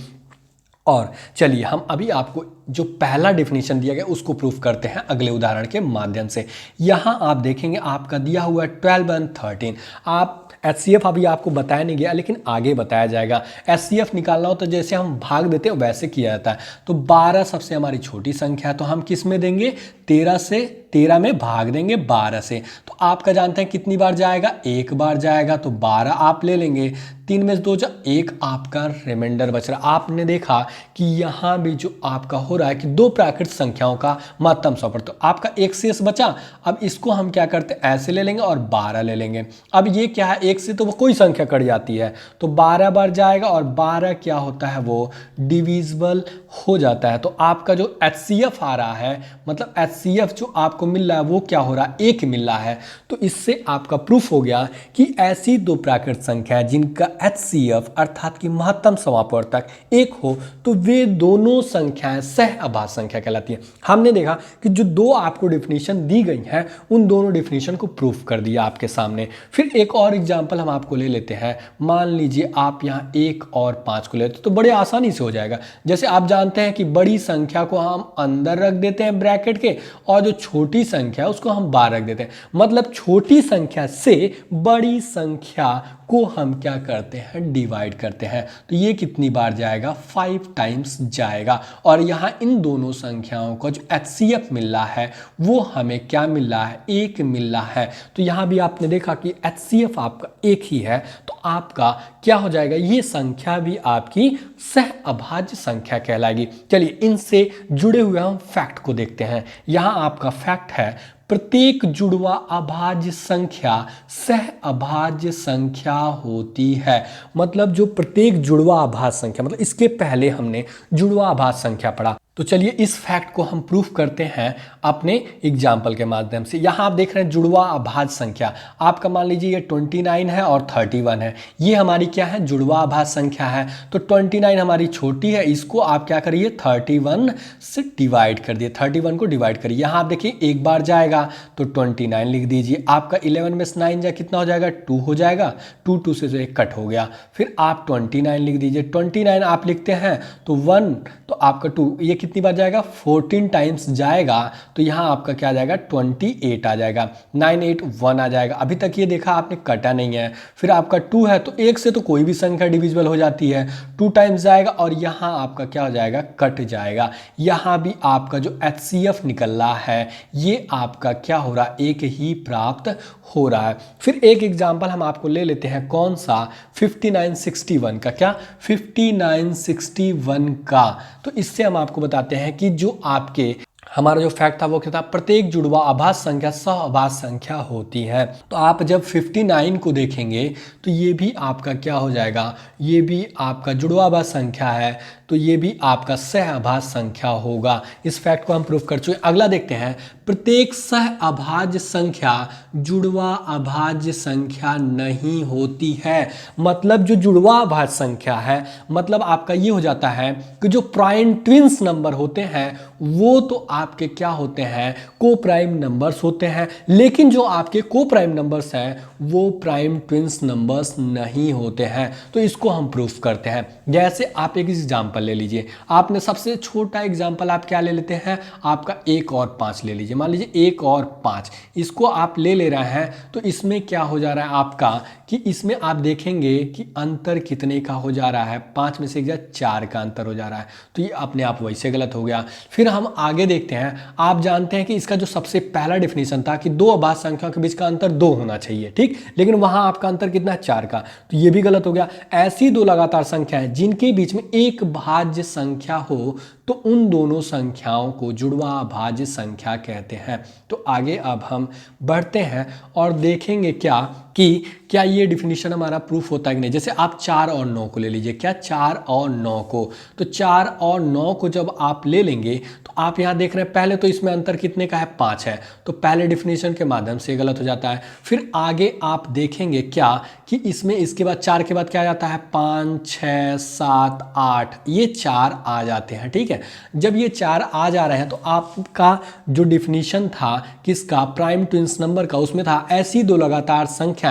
और चलिए हम अभी आपको जो पहला डेफिनेशन दिया गया उसको प्रूफ करते हैं अगले उदाहरण के माध्यम से। यहाँ आप देखेंगे आपका दिया हुआ है 12 और 13। आप HCF अभी आपको बताया नहीं गया लेकिन आगे बताया जाएगा। HCF निकालना हो तो जैसे हम भाग देते हैं वैसे किया जाता है। तो 12 सबसे हमारी छोटी संख्या है तो हम किस में देंगे, 13 में भाग देंगे 12 से। तो आपका जानते हैं कितनी बार जाएगा, 1 बार जाएगा, तो 12 आप ले लेंगे। 3 में से 2 1 आपका रिमाइंडर बच रहा। आपने देखा कि यहाँ भी जो आपका हो रहा है कि दो प्राकृत संख्याओं का महत्तम सौ पर, तो आपका 1 शेष बचा। अब इसको हम क्या करते हैं, ऐसे ले लेंगे और 12 ले लेंगे। अब ये क्या है, 1 से तो वो कोई संख्या कट जाती है तो 12 बार जाएगा और 12 क्या होता है, वो डिविजिबल हो जाता है। तो आपका जो HCF आ रहा है, मतलब HCF जो आपको मिल रहा है वो क्या हो रहा है, 1 मिल रहा है। तो इससे आपका प्रूफ हो गया कि ऐसी दो प्राकृत संख्या जिनका HCF अर्थात कि महत्तम समापवर्तक 1 हो तो वे दोनों संख्याएं सहअभाज्य संख्या कहलाती है। हमने देखा कि जो दो आपको डेफिनेशन दी गई हैं उन दोनों डेफिनेशन को प्रूफ कर दिया आपके सामने। फिर एक और एग्जांपल हम आपको ले लेते हैं। मान लीजिए आप यहाँ 1 और 5 को लेते तो बड़े आसानी से हो जाएगा। जैसे आप जानते हैं कि बड़ी संख्या को हम अंदर रख देते हैं ब्रैकेट के और जो छोटी संख्या है उसको हम 12 रख देते हैं। मतलब छोटी संख्या से बड़ी संख्या को हम क्या करते हैं, डिवाइड करते हैं। तो ये कितनी बार जाएगा, 5 टाइम्स जाएगा। और यहाँ इन दोनों संख्याओं का जो HCF मिल रहा है वो हमें क्या मिल रहा है, 1 मिल रहा है। तो यहाँ भी आपने देखा कि HCF आपका 1 ही है, तो आपका क्या हो जाएगा, ये संख्या भी आपकी सह अभाज्य संख्या कहलाएगी। चलिए इनसे जुड़े हुए हम फैक्ट को देखते हैं। यहाँ आपका फैक्ट है, प्रत्येक जुड़वा अभाज्य संख्या सह अभाज्य संख्या होती है। मतलब जो प्रत्येक जुड़वा अभाज्य संख्या, मतलब इसके पहले हमने जुड़वा अभाज्य संख्या पढ़ा। तो चलिए इस फैक्ट को हम प्रूफ करते हैं अपने एग्जाम्पल के माध्यम से। यहाँ आप देख रहे हैं जुड़वा अभाज्य संख्या, आपका मान लीजिए ये 29 है और 31 है। ये हमारी क्या है, जुड़वा अभाज्य संख्या है। तो 29 हमारी छोटी है, इसको आप क्या करिए, 31 से डिवाइड कर दिए, 31 को डिवाइड करिए। यहाँ आप देखिए एक बार जाएगा तो 29 लिख दीजिए। आपका 11 में से 9 कितना हो जाएगा, 2 हो जाएगा। 2 से जो एक कट हो गया, फिर आप 29 लिख दीजिए। 29 आप लिखते हैं तो 1, तो आपका 2, ये कितनी बार जाएगा, 14 टाइम्स जाएगा। तो यहाँ आपका क्या आ जाएगा, 28 आ जाएगा। 9 8 1 आ जाएगा। अभी तक ये देखा आपने कटा नहीं है। फिर आपका 2 है तो 1 से तो कोई भी संख्या डिविजिबल हो जाती है, 2 टाइम्स जाएगा और यहाँ आपका क्या हो जाएगा, कट जाएगा। यहाँ भी आपका जो HCF निकल रहा है ये आपका क्या हो रहा है, 1 ही प्राप्त हो रहा है। फिर एक एग्जाम्पल हम आपको ले लेते हैं, कौन सा, 5961 का। क्या, 5961 का। तो इससे हम आपको बताते हैं कि जो आपके हमारा जो फैक्ट था वो क्या था, प्रत्येक जुड़वा अभाज्य संख्या सह अभाज्य संख्या होती है। तो आप जब 59 को देखेंगे तो ये भी आपका क्या हो जाएगा, ये भी आपका जुड़वा अभाज्य संख्या है, तो ये भी आपका सह अभाज्य संख्या होगा। इस फैक्ट को हम प्रूफ कर चुके। अगला देखते हैं, प्रत्येक सह अभाज्य संख्या जुड़वा अभाज्य संख्या नहीं होती है। मतलब जो जुड़वा अभाज्य संख्या है, मतलब आपका ये हो जाता है कि जो प्राइम ट्विंस नंबर होते हैं वो तो आपके क्या होते हैं, को प्राइम नंबर्स होते हैं। लेकिन जो आपके को प्राइम नंबर्स हैं वो प्राइम ट्विंस नंबर्स नहीं होते हैं। तो इसको हम प्रूफ करते हैं। जैसे आप एक एग्जाम्पल ले लीजिए, आपने सबसे छोटा एग्जाम्पल आप क्या ले लेते हैं, आपका 1 और 5 ले लीजिए। मान लीजिए 1 और 5, इसको आप ले रहे हैं तो इसमें क्या हो जा रहा है आपका, कि इसमें आप देखेंगे कि अंतर कितने का हो जा रहा है, 5 में से 4 का अंतर हो जा रहा है। तो ये अपने आप वैसे गलत हो गया। फिर हम आगे देखते हैं, आप जानते हैं कि इसका जो सबसे पहला डिफिनीशन था कि दो अभाज्य संख्याओं के बीच का अंतर 2 होना चाहिए, ठीक, लेकिन वहां आपका अंतर कितना है, 4 का। तो ये भी गलत हो गया। ऐसी दो लगातार संख्याएं जिनके बीच में एक भाज्य संख्या हो तो उन दोनों संख्याओं को जुड़वा अभाज्य संख्या कहते हैं। तो आगे अब हम बढ़ते हैं और देखेंगे क्या ये डिफिनीशन हमारा प्रूफ होता है कि नहीं। जैसे आप 4 और 9 को ले लीजिए, क्या, 4 और 9 को, तो 4 और 9 को जब आप ले लेंगे तो आप यहाँ देख रहे हैं पहले तो इसमें अंतर कितने का है, 5 है। तो पहले डिफिनीशन के माध्यम से गलत हो जाता है। फिर आगे आप देखेंगे क्या कि इसमें इसके बाद 4 के बाद क्या आ जाता है, 5 6 7 8, ये 4 आ जाते हैं, ठीक है। जब ये 4 आ जा रहे हैं तो आपका जो डिफिनीशन था किसका, प्राइम ट्विंस नंबर का, उसमें था ऐसी दो लगातार संख्याएं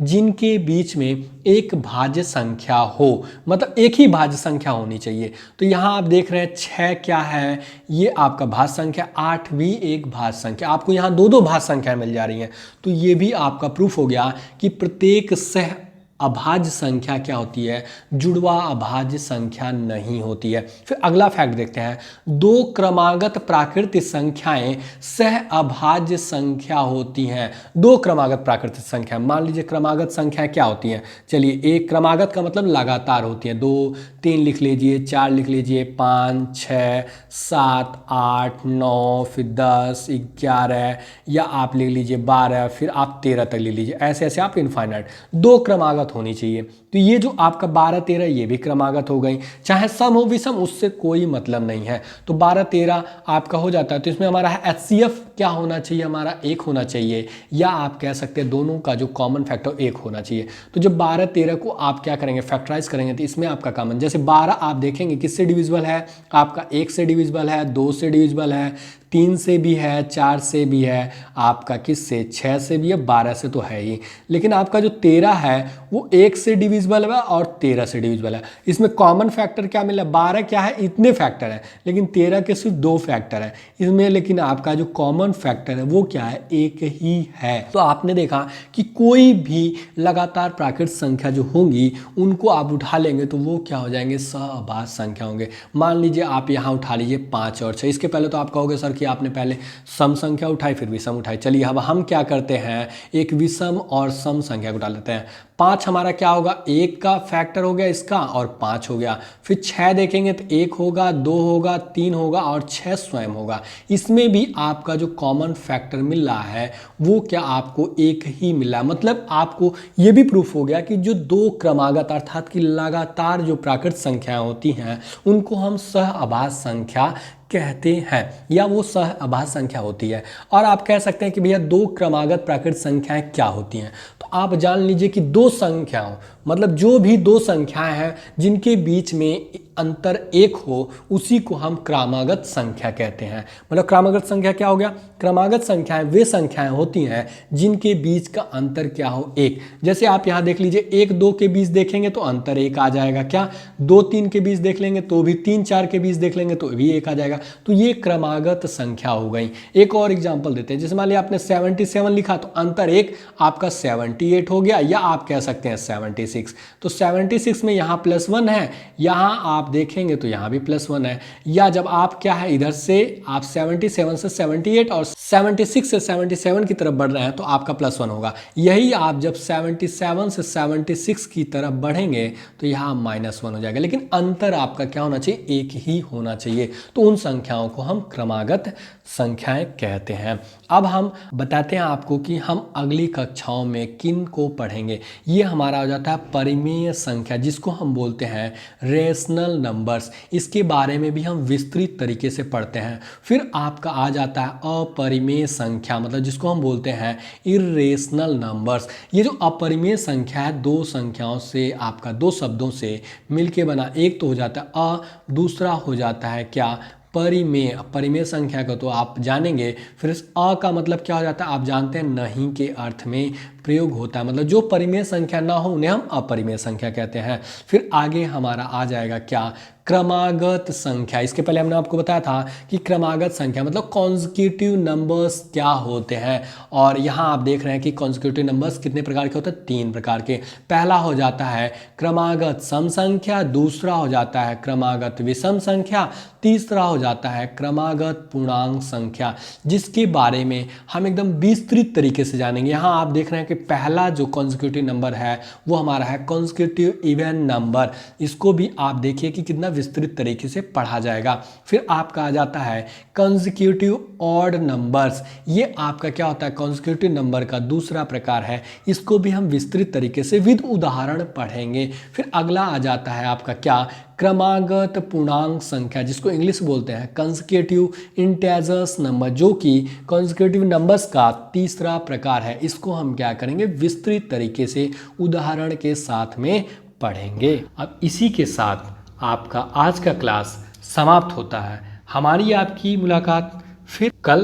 जिनके बीच में एक भाज्य संख्या हो, मतलब एक ही भाज्य संख्या होनी चाहिए। तो यहाँ आप देख रहे हैं 6 क्या है, ये आपका भाज्य संख्या, 8 भी एक भाज्य संख्या, आपको यहाँ दो भाज्य संख्याएं मिल जा रही हैं। तो ये भी आपका प्रूफ हो गया कि प्रत्येक सह अभाज्य संख्या क्या होती है, जुड़वा अभाज्य संख्या नहीं होती है। फिर अगला फैक्ट देखते हैं, दो क्रमागत प्राकृतिक संख्याएं सह अभाज्य संख्या होती हैं। दो क्रमागत प्राकृतिक संख्या, मान लीजिए क्रमागत संख्या क्या होती हैं, चलिए, एक क्रमागत का मतलब लगातार होती है, 2 3 लिख लीजिए, 4 लिख लीजिए, 5 6 7 8 9, फिर 10 11, या आप लिख लीजिए 12, फिर आप 13 तक ले लीजिए, ऐसे ऐसे आप इनफाइनाइट दो क्रमागत होनी चाहिए। तो ये जो आपका 12 13 ये भी क्रमागत हो गई, चाहे सम हो विषम उससे कोई मतलब नहीं है। तो 12 13 आपका हो जाता है। तो इसमें हमारा HCF क्या होना चाहिए, हमारा 1 होना चाहिए, या आप कह सकते हैं दोनों का जो कॉमन फैक्टर 1 होना चाहिए। तो जब 12 13 को आप क्या करेंगे, फैक्टराइज करेंगे, तो इसमें आपका कॉमन, जैसे 12 आप देखेंगे किससे डिविजिबल है, आपका 1 से डिविजिबल है, 2 से डिविजिबल है, 3 से भी है, 4 से भी है, आपका किससे, 6 से भी है, 12 से तो है ही। लेकिन आपका जो 13 है वो 1 से डिविजिबल है और 13 से डिविजिबल है। इसमें कॉमन फैक्टर क्या मिला, 12 क्या है, इतने फैक्टर है, लेकिन 13 के सिर्फ 2 फैक्टर है इसमें, लेकिन आपका जो कॉमन फैक्टर है वो क्या है, एक ही है। तो आपने देखा कि कोई भी लगातार प्राकृतिक संख्या जो होंगी उनको आप उठा लेंगे तो वो क्या हो जाएंगे, सहअभाज्य संख्या होंगे। मान लीजिए आप यहाँ उठा लीजिए 5 और 6, इसके पहले तो आप कहोगे सर कि आपने पहले सम संख्या उठाई फिर विषम उठाई। चलिए अब हम क्या करते हैं, एक विषम और सम संख्या को उठा लेते हैं। 5 हमारा क्या होगा, 1 का फैक्टर हो गया इसका और 5 हो गया। फिर 6 देखेंगे तो 1 होगा, 2 होगा, 3 होगा और 6 स्वयं होगा। इसमें भी आपका जो कॉमन फैक्टर मिल रहा है वो क्या आपको एक ही मिला है। मतलब आपको ये भी प्रूफ हो गया कि जो 2 क्रमागत अर्थात कि लगातार जो प्राकृतिक संख्याएं होती हैं उनको हम सहअभाज्य संख्या कहते हैं, या वो सहअभाज्य संख्या होती है। और आप कह सकते हैं कि भैया 2 क्रमागत प्राकृतिक संख्याएं क्या होती हैं, तो आप जान लीजिए कि 2 संख्याओं मतलब जो भी 2 संख्याएं हैं जिनके बीच में अंतर 1 हो उसी को हम क्रमागत संख्या कहते हैं। मतलब क्रमागत संख्या क्या हो गया, क्रमागत संख्याएं वे संख्याएं होती हैं जिनके बीच का अंतर क्या हो 1। जैसे आप यहाँ देख लीजिए 1-2 के बीच देखेंगे तो अंतर 1 आ जाएगा, क्या 2-3 के बीच देख लेंगे तो भी, 3-4 के बीच देख लेंगे तो भी 1 आ जाएगा। तो ये क्रमागत संख्या हो गई। एक और एग्जाम्पल देते हैं, जैसे मान लिया आपने 77 लिखा तो अंतर 1 आपका 78 हो गया, या आप कह सकते हैं 76। तो 76 में यहाँ +1 है, यहाँ आप देखेंगे तो यहाँ भी +1 है। या जब आप क्या है इधर से आप 77 से 78 और 76 से 77 की तरफ बढ़ रहे हैं तो आपका +1 होगा। यही आप जब 77 से 76 की तरफ बढ़ेंगे तो यहाँ -1 हो जाएगा, लेकिन अंतर आपका क्या होना चाहिए, 1 ही होना चाहिए। तो उन संख्याओं को हम क्रमागत संख्याएं कहते हैं। अब हम बताते हैं आपको कि हम अगली कक्षाओं में किन को पढ़ेंगे। ये हमारा हो जाता है परिमेय संख्या, जिसको हम बोलते हैं रेशनल नंबर्स। इसके बारे में भी हम विस्तृत तरीके से पढ़ते हैं। फिर आपका आ जाता है अपरिमेय संख्या, मतलब जिसको हम बोलते हैं इर्रेशनल नंबर्स। ये जो अपरिमेय संख्या है 2 संख्याओं से आपका 2 शब्दों से मिलके बना, एक तो हो जाता है अ, दूसरा हो जाता है क्या, परिमेय। परिमेय संख्या को तो आप जानेंगे। फिर इस अ का मतलब क्या हो जाता है, आप जानते हैं नहीं के अर्थ में प्रयोग होता है, मतलब जो परिमेय संख्या ना हो उन्हें हम अपरिमेय संख्या कहते हैं। फिर आगे हमारा आ जाएगा क्या, क्रमागत संख्या। इसके पहले हमने आपको बताया था कि क्रमागत संख्या मतलब कॉन्जिक्यूटिव नंबर्स क्या होते हैं, और यहाँ आप देख रहे हैं कि कॉन्जिक्यूटिव नंबर्स कितने प्रकार के होते हैं, 3 प्रकार के। पहला हो जाता है क्रमागत सम संख्या, दूसरा हो जाता है क्रमागत विषम संख्या, तीसरा हो जाता है क्रमागत पूर्णांक संख्या, जिसके बारे में हम एकदम विस्तृत तरीके से जानेंगे। यहाँ आप देख रहे हैं कि पहला जो कॉन्जिक्यूटिव नंबर है वो हमारा है कॉन्जिक्यूटिव इवन नंबर। इसको भी आप देखिए कि कितना विस्तृत तरीके से पढ़ा जाएगा। फिर आपका आ जाता है कॉन्जिक्यूटिव ऑड नंबर्स। ये आपका क्या होता है, कॉन्जिक्यूटिव नंबर का दूसरा प्रकार है। इसको भी हम विस्तृत तरीके से विद उदाहरण पढ़ेंगे। फिर अगला आ जाता है आपका क्या, क्रमागत पूर्णांक संख्या, जिसको इंग्लिश बोलते हैं कॉन्जिक्यूटिव इंटीजर्स नंबर, जो कि कॉन्जिक्यूटिव नंबर्स का तीसरा प्रकार है। इसको हम क्या करेंगे, विस्तृत तरीके से उदाहरण के साथ में पढ़ेंगे। अब इसी के साथ आपका आज का क्लास समाप्त होता है। हमारी आपकी मुलाकात फिर कल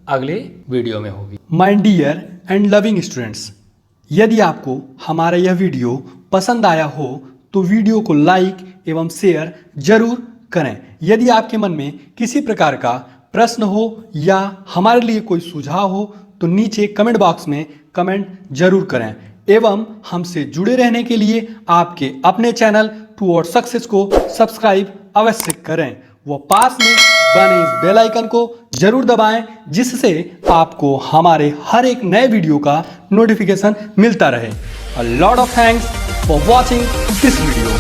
अगले वीडियो में होगी। My dear and loving students, यदि आपको हमारा यह वीडियो पसंद आया हो तो वीडियो को लाइक एवं शेयर जरूर करें। यदि आपके मन में किसी प्रकार का प्रश्न हो या हमारे लिए कोई सुझाव हो तो नीचे कमेंट बॉक्स में कमेंट जरूर करें। एवं हमसे जुड़े रहने के लिए आपके अपने चैनल टुवर्ड्स सक्सेस को सब्सक्राइब अवश्य करें। वो पास में बने इस बेल आइकन को जरूर दबाएं, जिससे आपको हमारे हर एक नए वीडियो का नोटिफिकेशन मिलता रहे। A lot of thanks for watching this video.